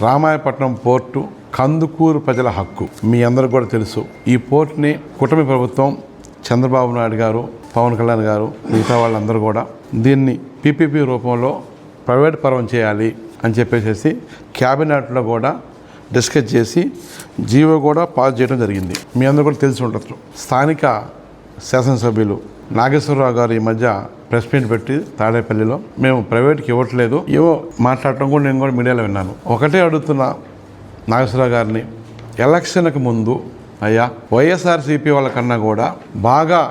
Ramayapatnam port Kandukur ప్రజల హక్కు. మీ అందరూ కూడా తెలుసు. ఈ పోర్టుని కూటమి ప్రభుత్వం, చంద్రబాబు నాయుడు గారు, పవన్ కళ్యాణ్ గారు, మిగతా వాళ్ళందరూ కూడా దీన్ని పీపీపీ రూపంలో ప్రైవేట్ పరం చేయాలి అని చెప్పేసి క్యాబినెట్లో కూడా డిస్కస్ చేసి జీవో కూడా పాస్ చేయడం జరిగింది. మీ అందరూ కూడా తెలిసి ఉండొచ్చు. స్థానిక శాసనసభ్యులు నాగేశ్వరరావు గారు ఈ మధ్య ప్రెస్ మీట్ పెట్టి తాడేపల్లిలో మేము ప్రైవేట్కి ఇవ్వట్లేదు ఏవో మాట్లాడటం కూడా నేను కూడా మీడియాలో విన్నాను. ఒకటే అడుగుతున్నా నాగేశ్వరరావు గారిని, ఎలక్షన్కి ముందు అయ్యా వైఎస్ఆర్సీపీ వాళ్ళకన్నా కూడా బాగా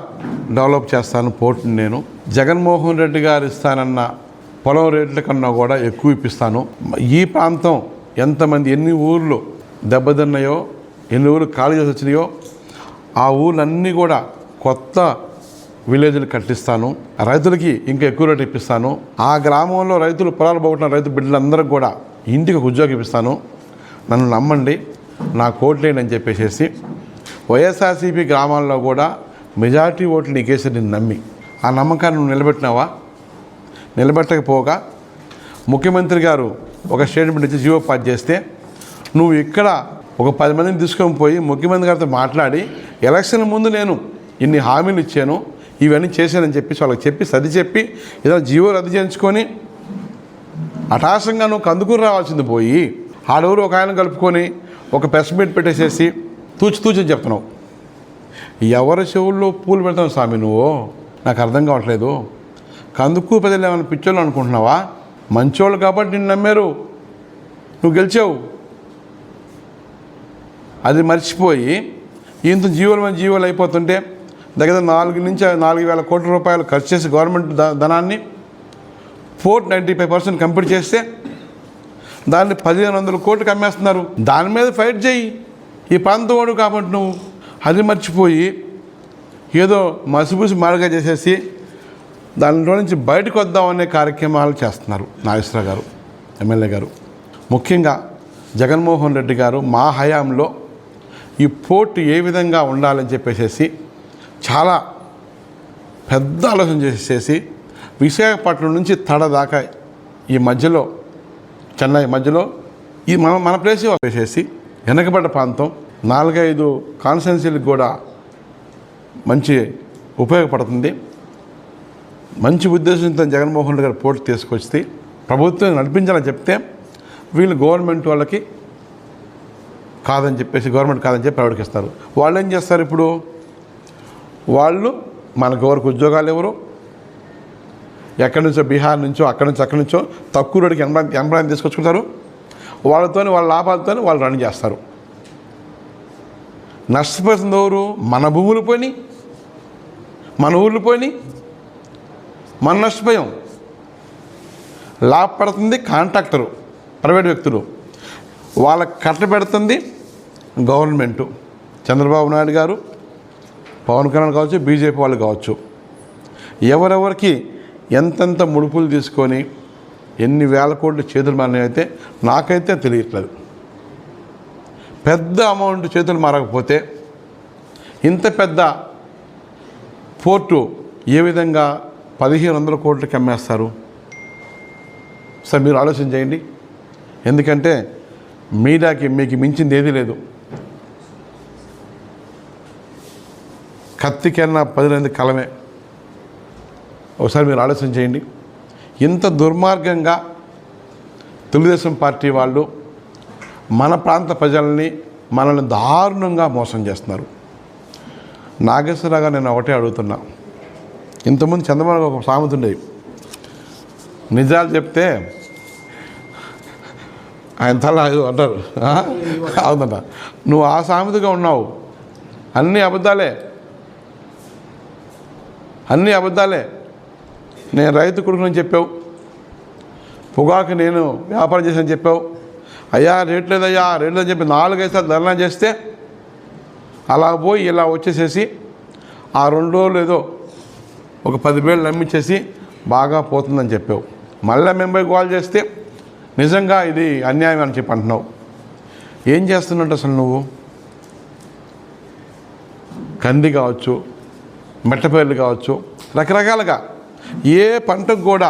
డెవలప్ చేస్తాను పోర్టుని, నేను జగన్మోహన్ రెడ్డి గారు ఇస్తానన్న పొలం రేట్ల కన్నా కూడా ఎక్కువ ఇప్పిస్తాను, ఈ ప్రాంతం ఎంతమంది ఎన్ని ఊర్లు దెబ్బతిన్నాయో, ఎన్ని ఊర్లు ఖాళీ చేసి వచ్చినాయో ఆ ఊర్లన్నీ కూడా కొత్త విలేజ్లు కట్టిస్తాను, రైతులకి ఇంకా ఎక్కువ రేటు ఇప్పిస్తాను, ఆ గ్రామంలో రైతులు పొలాలు పోగొట్టిన రైతు బిడ్డలందరికీ కూడా ఇంటికి ఒక ఉద్యోగం ఇప్పిస్తాను, నన్ను నమ్మండి, నా కోట్లేని అని చెప్పేసి వైఎస్ఆర్సీపీ గ్రామాల్లో కూడా మెజారిటీ ఓట్లు నీకేసి నేను నమ్మి ఆ నమ్మకాన్ని నువ్వు నిలబెట్టినావా? నిలబెట్టకపోగా ముఖ్యమంత్రి గారు ఒక స్టేట్మెంట్ ఇచ్చి జీవో పాస్ చేస్తే నువ్వు ఇక్కడ ఒక 10 మందిని తీసుకొని పోయి ముఖ్యమంత్రి గారితో మాట్లాడి ఎలక్షన్ ముందు నేను ఇన్ని హామీలు ఇచ్చాను, ఇవన్నీ చేశానని చెప్పేసి వాళ్ళకి చెప్పి సర్ది చెప్పి ఏదైనా జీవో రద్దు చేయించుకొని హఠాత్తుగా నువ్వు కందుకూరు రావాల్సింది పోయి ఆడెవరు ఒక ఆయన కలుపుకొని ఒక ప్రెస్ మీట్ పెట్టేసేసి తూచి చెప్తున్నావు. ఎవరి చెవుల్లో పూలు పెడతావు స్వామి నువ్వు? నాకు అర్థం కావట్లేదు. కందుకూరు ప్రజలు ఏమైనా పిచ్చోళ్ళు అనుకుంటున్నావా? మంచోళ్ళు కాబట్టి నిన్ను నమ్మారు, నువ్వు గెలిచావు. అది మర్చిపోయి ఇంత జీవోలు అయిపోతుంటే దగ్గర 4 నుంచి 4,000 కోట్ల రూపాయలు ఖర్చు చేసి గవర్నమెంట్ ధనాన్ని పోర్ట్ 95% కంప్లీట్ చేస్తే దాన్ని 1,500 కోట్లకు అమ్మేస్తున్నారు. దాని మీద ఫైట్ చేయి, ఈ ప్రాంతం వాడు కాబట్టి నువ్వు. అది మర్చిపోయి ఏదో మసిపూసి మాడగా చేసేసి దానిలో నుంచి బయటకు వద్దామనే కార్యక్రమాలు చేస్తున్నారు నాగేశ్వరరావు గారు, ఎమ్మెల్యే గారు. ముఖ్యంగా జగన్మోహన్ రెడ్డి గారు మా హయాంలో ఈ పోర్టు ఏ విధంగా ఉండాలని చెప్పేసి చాలా పెద్ద ఆలోచన చేసేసి విశాఖపట్నం నుంచి తడ దాకా ఈ మధ్యలో చెన్నై మధ్యలో ఈ మన ప్లేస్ వేసేసి వెనకబడ్డ ప్రాంతం 4-5 కాన్స్టిట్యున్సీలకు కూడా మంచి ఉపయోగపడుతుంది. మంచి ఉద్దేశంతో జగన్మోహన్ రెడ్డి గారు పోర్టు తీసుకొచ్చి ప్రభుత్వం నడిపించాలని చెప్తే వీళ్ళు గవర్నమెంట్ వాళ్ళకి కాదని చెప్పేసి ప్రైవేట్కి ఇస్తారు. వాళ్ళు ఏం చేస్తారు? ఇప్పుడు వాళ్ళు మనకు ఎవరికి ఉద్యోగాలు ఎవరు, ఎక్కడి నుంచో బీహార్ నుంచో అక్కడి నుంచో తక్కువ రేటుకి ఎంప్లాయీని తీసుకొచ్చుకుంటారు. వాళ్ళ లాభాలతో వాళ్ళు రన్ చేస్తారు. నష్టపోతుంది ఎవరు? మన భూములు పోయి, మన ఊళ్ళు పోయి, మనం నష్టపోయాం. లాభపడుతుంది కాంట్రాక్టరు, ప్రైవేట్ వ్యక్తులు, వాళ్ళకి కట్టబెడుతుంది గవర్నమెంటు, చంద్రబాబు నాయుడు గారు, పవన్ కళ్యాణ్ కావచ్చు, బీజేపీ వాళ్ళు కావచ్చు. ఎవరెవరికి ఎంతెంత ముడుపులు తీసుకొని ఎన్ని వేల కోట్లు చేతులు మారినైతే నాకైతే తెలియట్లేదు. పెద్ద అమౌంట్ చేతులు మారకపోతే ఇంత పెద్ద పోర్టు ఏ విధంగా 1,500 కోట్లకి అమ్మేస్తారు? సార్ మీరు ఆలోచన చేయండి. ఎందుకంటే మీడియాకి మీకు మించింది ఏదీ లేదు. కత్తికన్నా 10 కలమే. ఒకసారి మీరు ఆలోచన చేయండి. ఇంత దుర్మార్గంగా తెలుగుదేశం పార్టీ వాళ్ళు మన ప్రాంత ప్రజల్ని మనల్ని దారుణంగా మోసం చేస్తున్నారు. నాగేశ్వరరావు గారు నేను ఒకటే అడుగుతున్నా. ఇంతకుముందు చంద్రబాబు ఒక సామెత ఉండేది, నిజాలు చెప్తే ఆయన తల అంటారు అవునంట. నువ్వు ఆ సామెతగా ఉన్నావు. అన్నీ అబద్ధాలే. నేను రైతు కొడుకుని చెప్పావు, పొగాకు నేను వ్యాపారం చేశాను చెప్పావు. అయ్యా రేట్ లేదని చెప్పి 4-5 సార్లు ధర్నా చేస్తే అలా పోయి ఇలా వచ్చేసేసి ఆ 2 రోజులు ఏదో ఒక 10,000 నమ్మించేసి బాగా పోతుందని చెప్పావు. మళ్ళీ మేము కాల్ చేస్తే నిజంగా ఇది అన్యాయం అని చెప్పి అంటున్నావు. ఏం చేస్తున్నట్టు అసలు నువ్వు? కంది కావచ్చు, మెట్టపేర్లు కావచ్చు, రకరకాలుగా ఏ పంటకు కూడా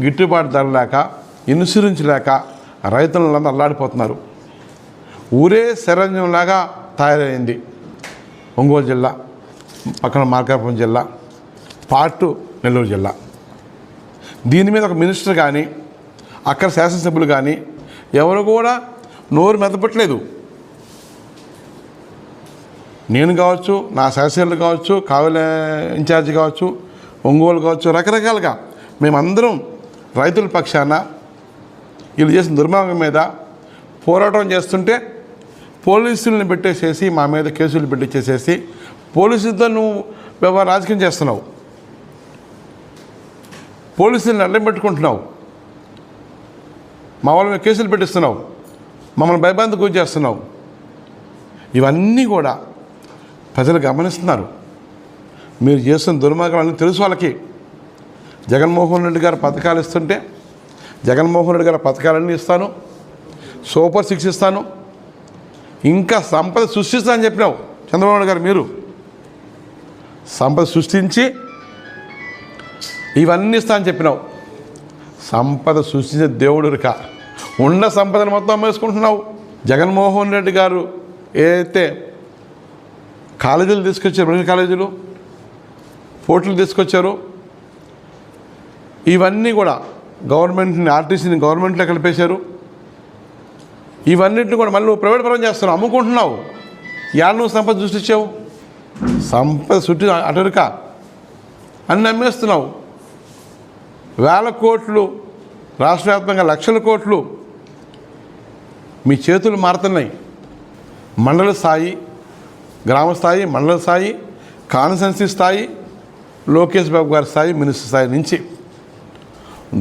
గిట్టుబాటు ధర లేక, ఇన్సూరెన్స్ లేక రైతులందరూ అల్లాడిపోతున్నారు. ఊరే శరణ్యంలాగా తయారైంది ఒంగోలు జిల్లా, పక్కన మార్కాపురం జిల్లా, పార్టు నెల్లూరు జిల్లా. దీని మీద ఒక మినిస్టర్ కానీ అక్కడ శాసనసభ్యులు కానీ ఎవరు కూడా నోరు మెదపట్లేదు. నేను కావచ్చు, నా శాసనసభ్యులు కావచ్చు, కావలి ఇన్ఛార్జి కావచ్చు, ఒంగోలు కావచ్చు, రకరకాలుగా మేమందరం రైతుల పక్షాన వీళ్ళు చేసిన దుర్మార్గం మీద పోరాటం చేస్తుంటే పోలీసులను పెట్టేసేసి మా మీద కేసులు పెట్టించేసేసి పోలీసులతో నువ్వు రాజకీయం చేస్తున్నావు, పోలీసులను అడ్డం పెట్టుకుంటున్నావు, మా వాళ్ళ మీద కేసులు పెట్టిస్తున్నావు, మమ్మల్ని భయభ్రాంతికి గురి చేస్తున్నావు. ఇవన్నీ కూడా ప్రజలు గమనిస్తున్నారు. మీరు చేస్తున్న దుర్మార్గాలన్నీ తెలుసు వాళ్ళకి. జగన్మోహన్ రెడ్డి గారు పథకాలు ఇస్తుంటే జగన్మోహన్ రెడ్డి గారి పథకాలన్నీ ఇస్తాను, సూపర్ 6 ఇస్తాను, ఇంకా సంపద సృష్టిస్తానని చెప్పినావు చంద్రబాబు నాయుడు గారు. మీరు సంపద సృష్టించి ఇవన్నీ ఇస్తానని చెప్పినావు. సంపద సృష్టించే దేవుడురిక ఉన్న సంపదను మొత్తం అమ్మేసుకుంటున్నావు. జగన్మోహన్ రెడ్డి గారు ఏదైతే కాలేజీలు తీసుకొచ్చారు, మెడికల్ కాలేజీలు, పోర్టులు తీసుకొచ్చారు, ఇవన్నీ కూడా గవర్నమెంట్ని, ఆర్టీసీని గవర్నమెంట్లో కలిపేశారు. ఇవన్నింటిని కూడా మళ్ళీ నువ్వు ప్రైవేట్ పరం చేస్తున్నావు, అమ్ముకుంటున్నావు. యాడ నువ్వు సంపద సృష్టించావు? సంపద సృష్టి అటరుక అన్ని అమ్మేస్తున్నావు. వేల కోట్లు, రాష్ట్ర వ్యాప్తంగా లక్షల కోట్లు మీ చేతులు మారుతున్నాయి. మండల స్థాయి, గ్రామ స్థాయి, మండల స్థాయి, కాన్స్టిట్యున్సీ స్థాయి, లోకేష్ బాబు గారి స్థాయి, మినిస్టర్ స్థాయి నుంచి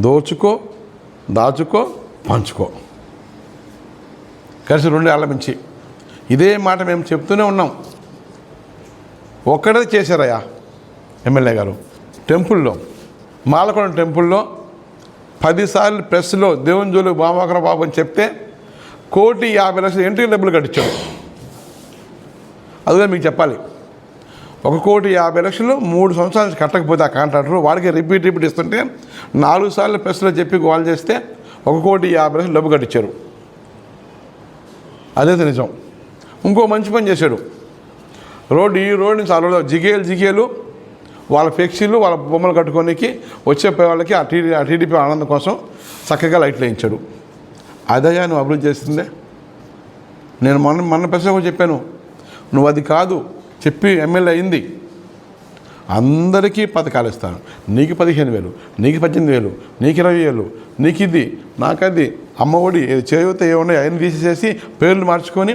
దోచుకో, దాచుకో, పంచుకో, కలిసి 2 ఏళ్ల నుంచి ఇదే మాట మేము చెప్తూనే ఉన్నాం. ఒక్కడే చేశారయ్యా ఎమ్మెల్యే గారు. టెంపుల్లో, మాలకొండ టెంపుల్లో 10 సార్లు ప్రెస్లో దేవుని జోలు బామాకర బాబు అని చెప్తే 1,50,00,000 ఎంట్రీ డబ్బులు కట్టించాడు. అదిగా మీకు చెప్పాలి. 1,50,00,000 3 సంవత్సరాల నుంచి కట్టకపోతే ఆ కాంట్రాక్టర్ వాడికి రిపీట్ ఇస్తుంటే 4 సార్లు ప్రెస్లో చెప్పి గోల్ చేస్తే 1,50,00,000 డబ్బు కట్టించారు. అదైతే నిజం. ఇంకో మంచి పని చేశాడు. ఈ రోడ్డు నుంచి ఆ రోడ్డు జిగేలు వాళ్ళ ఫ్లెక్సీలు, వాళ్ళ బొమ్మలు కట్టుకోనికి వచ్చే వాళ్ళకి ఆ టీడీపీ ఆనందం కోసం చక్కగా లైట్లు వేయించాడు. అదయ్యా నువ్వు అభివృద్ధి చేస్తుందే. నేను మొన్న ప్రశ్న కూడా చెప్పాను, నువ్వు అది కాదు చెప్పి ఎమ్మెల్యే అయింది. అందరికీ పథకాలు ఇస్తాను, నీకు 15,000, నీకు 18,000, నీకు 20,000, నీకు ఇది, నాకది, అమ్మఒడి, చేయూత ఏమున్నాయి అవన్నీ తీసేసి పేర్లు మార్చుకొని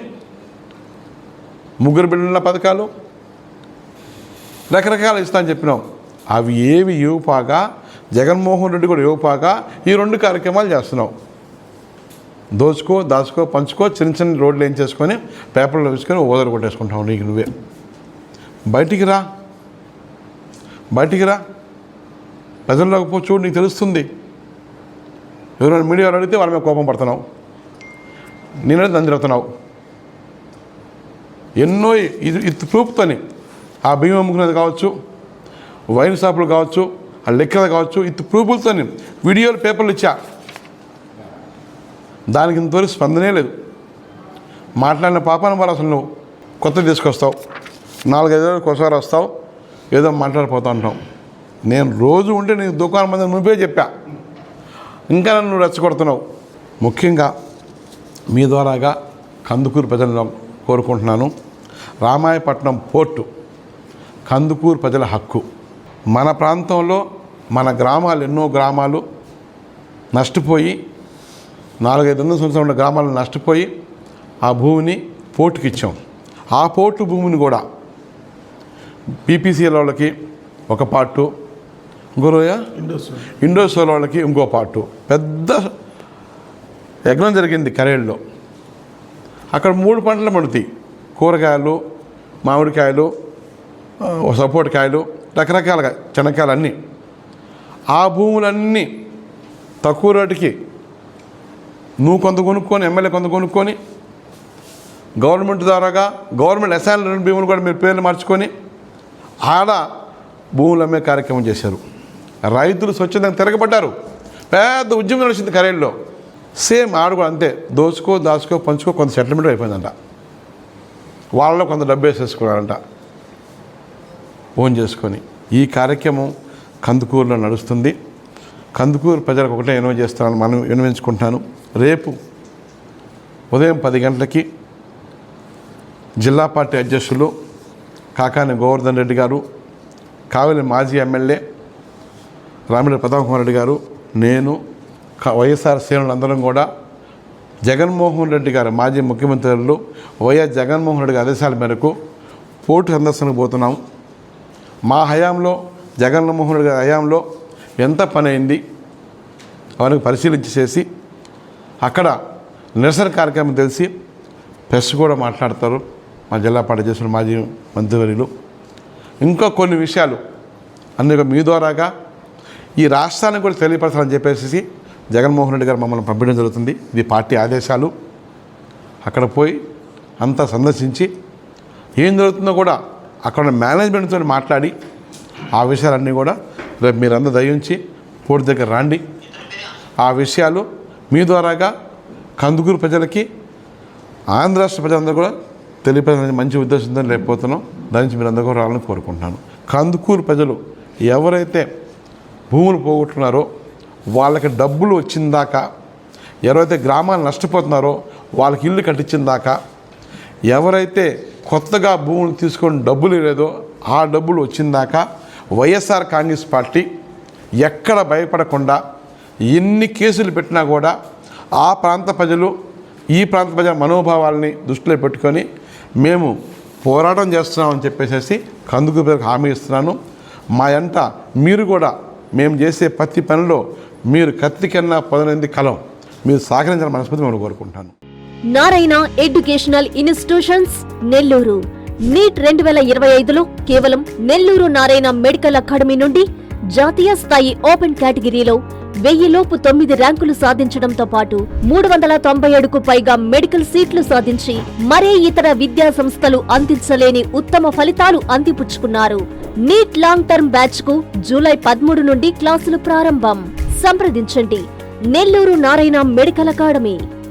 3 బిడ్డల పథకాలు రకరకాలు ఇస్తానని చెప్పినాం. అవి ఏవి ఇవ్వపాగా జగన్మోహన్ రెడ్డి కూడా ఇవ్వపాగా ఈ 2 కార్యక్రమాలు చేస్తున్నావు. దోచుకో, దాచుకో, పంచుకో, చిన్న రోడ్లు ఏం చేసుకొని పేపర్లో వేసుకొని ఓదరు కొట్టేసుకుంటావు. నీకు నువ్వే బయటికి రా, ప్రజల్లోకి పో, చూడు, నీకు తెలుస్తుంది. ఎవరైనా మీడియా అడిగితే వాళ్ళ మీద కోపం పడుతున్నావు, నేనే దాన్ని తిరుగుతున్నావు. ఎన్నో ఇది ప్రూఫ్తోని ఆ బియ్యం అమ్ముకునేది కావచ్చు, వైన్ షాపులు కావచ్చు, ఆ లెక్కలు కావచ్చు, ఇది ప్రూఫ్లతో వీడియోలు, పేపర్లు ఇచ్చా. దానికి ఇంతవరకు స్పందనే లేదు. మాట్లాడిన పాపాన వారు అసలు నువ్వు కొత్త తీసుకొస్తావు, 4-5 రోజులకు ఒకసారి వస్తావు, ఏదో మాట్లాడిపోతూ ఉంటావు. నేను రోజు ఉంటే నీకు దుకాణం మంది నువ్వే చెప్పా, ఇంకా నన్ను రెచ్చగొడుతున్నావు. ముఖ్యంగా మీ ద్వారాగా కందుకూరు ప్రజలను కోరుకుంటున్నాను. రామాయపట్నం పోర్టు కందుకూరు ప్రజల హక్కు. మన ప్రాంతంలో మన గ్రామాలు, ఎన్నో గ్రామాలు నష్టపోయి 4-5 సంవత్సరాలు ఉన్న గ్రామాలు నష్టపోయి ఆ భూమిని పోర్టుకి ఇచ్చాం. ఆ పోర్టు భూమిని కూడా పీపీసీఎల్ వాళ్ళకి ఒక పార్టు, ఇండోసోల్ వాళ్ళకి ఇంకో పార్టు. పెద్ద యజ్ఞం జరిగింది కరేళ్ళలో. అక్కడ 3 పంటలు పండుతాయి, కూరగాయలు, మామిడికాయలు, సపోటకాయలు, రకరకాలుగా చెనక్కాయలు అన్నీ. ఆ భూములన్నీ తక్కువ రేటుకి నువ్వు కొంత కొనుక్కొని, ఎమ్మెల్యే కొంత కొనుక్కొని, గవర్నమెంట్ ద్వారాగా గవర్నమెంట్ అసైన్ భూములు కూడా మీరు పేర్లు మార్చుకొని ఆడ భూములు అమ్మే కార్యక్రమం చేశారు. రైతులు స్వచ్ఛందంగా తిరగబడ్డారు. పెద్ద ఉద్యమం నడిచింది కరేళ్ళలో. సేమ్ ఆడు కూడా అంతే, దాచుకో పంచుకో కొంత సెటిల్మెంట్ అయిపోయిందంట. వాళ్ళలో కొంత డబ్బు వేసేసుకున్నారంట ఓన్ చేసుకొని. ఈ కార్యక్రమం కందుకూరులో నడుస్తుంది. కందుకూరు ప్రజలకు ఒకటే ఇన్వైట్ చేస్తానని మనం విన్నవించుకుంటాను. రేపు ఉదయం 10 గంటలకి జిల్లా పార్టీ అధ్యక్షులు కాకాని గోవర్ధన్ రెడ్డి గారు, కావలి మాజీ ఎమ్మెల్యే రామిరెడ్డి ప్రతాప్ కుమార్ రెడ్డి గారు, నేను వైఎస్ఆర్ శ్రేణులందరం కూడా జగన్మోహన్ రెడ్డి గారు మాజీ ముఖ్యమంత్రులు వైఎస్ జగన్మోహన్ రెడ్డి గారి ఆదేశాల మేరకు పోర్టు సందర్శనకు పోతున్నాం. మా హయాంలో, జగన్మోహన్ రెడ్డి గారి హయాంలో ఎంత పని అయింది అవన్నీ పరిశీలించేసి అక్కడ నిరసన కార్యక్రమం తెలిసి ప్రెస్ కూడా మాట్లాడతారు మా జిల్లా పార్టీ చేసిన మాజీ మంత్రివర్యులు. ఇంకా కొన్ని విషయాలు అన్ని మీ ద్వారాగా ఈ రాష్ట్రానికి కూడా తెలియపరచాలని చెప్పేసి జగన్మోహన్ రెడ్డి గారు మమ్మల్ని పంపించడం జరుగుతుంది. ఇది పార్టీ ఆదేశాలు. అక్కడ పోయి అంతా సందర్శించి ఏం జరుగుతుందో కూడా అక్కడ మేనేజ్మెంట్తో మాట్లాడి ఆ విషయాలన్నీ కూడా రేపు మీరందరూ దయించి పోర్టు దగ్గర రండి. ఆ విషయాలు మీ ద్వారాగా కందుకూరు ప్రజలకి, ఆంధ్ర రాష్ట్ర ప్రజలందరూ కూడా తెలియపరచాలని మంచి ఉద్దేశంతో లేకపోతున్నాం. దాని నుంచి మీరందరూ కూడా రావాలని కోరుకుంటున్నాను. కందుకూరు ప్రజలు ఎవరైతే భూములు పోగొట్టున్నారో వాళ్ళకి డబ్బులు వచ్చిందాకా, ఎవరైతే గ్రామాలు నష్టపోతున్నారో వాళ్ళకి ఇల్లు కట్టించిందాకా, ఎవరైతే కొత్తగా భూములు తీసుకొని డబ్బులు లేదో ఆ డబ్బులు వచ్చిందాకా వైఎస్ఆర్ కాంగ్రెస్ పార్టీ ఎక్కడ భయపడకుండా ఎన్ని కేసులు పెట్టినా కూడా ఆ ప్రాంత ప్రజలు, ఈ ప్రాంత ప్రజల మనోభావాలని దృష్టిలో పెట్టుకొని మేము పోరాటం చేస్తున్నామని చెప్పేసి కందుకూరు ప్రజలకు హామీ ఇస్తున్నాను. మా ఎంట మీరు కూడా మేము చేసే ప్రతి పనిలో మీరు కత్తికన్నా పొదనైంది కలం, మీరు సహకరించాలని మనస్ఫూర్తి మేము కోరుకుంటాను. Narayana educational institutions Nellore. NEET 2025లో కేవలం నెల్లూరు నారాయణ మెడికల్ అకాడమీ నుండి జాతీయ స్థాయి ఓపెన్ కేటగిరీలో 1000 లోపు 9 ర్యాంకులు సాధించడంతో పాటు 397కు పైగా మెడికల్ సీట్లు సాధించి మరే ఇతర విద్యా సంస్థలు అందించలేని ఉత్తమ ఫలితాలు అందిపుచ్చుకున్నారు. నీట్ లాంగ్ టర్మ్ బ్యాచ్ కు జూలై 13 నుండి క్లాసులు ప్రారంభం. సంప్రదించండి నెల్లూరు నారాయణ మెడికల్ అకాడమీ.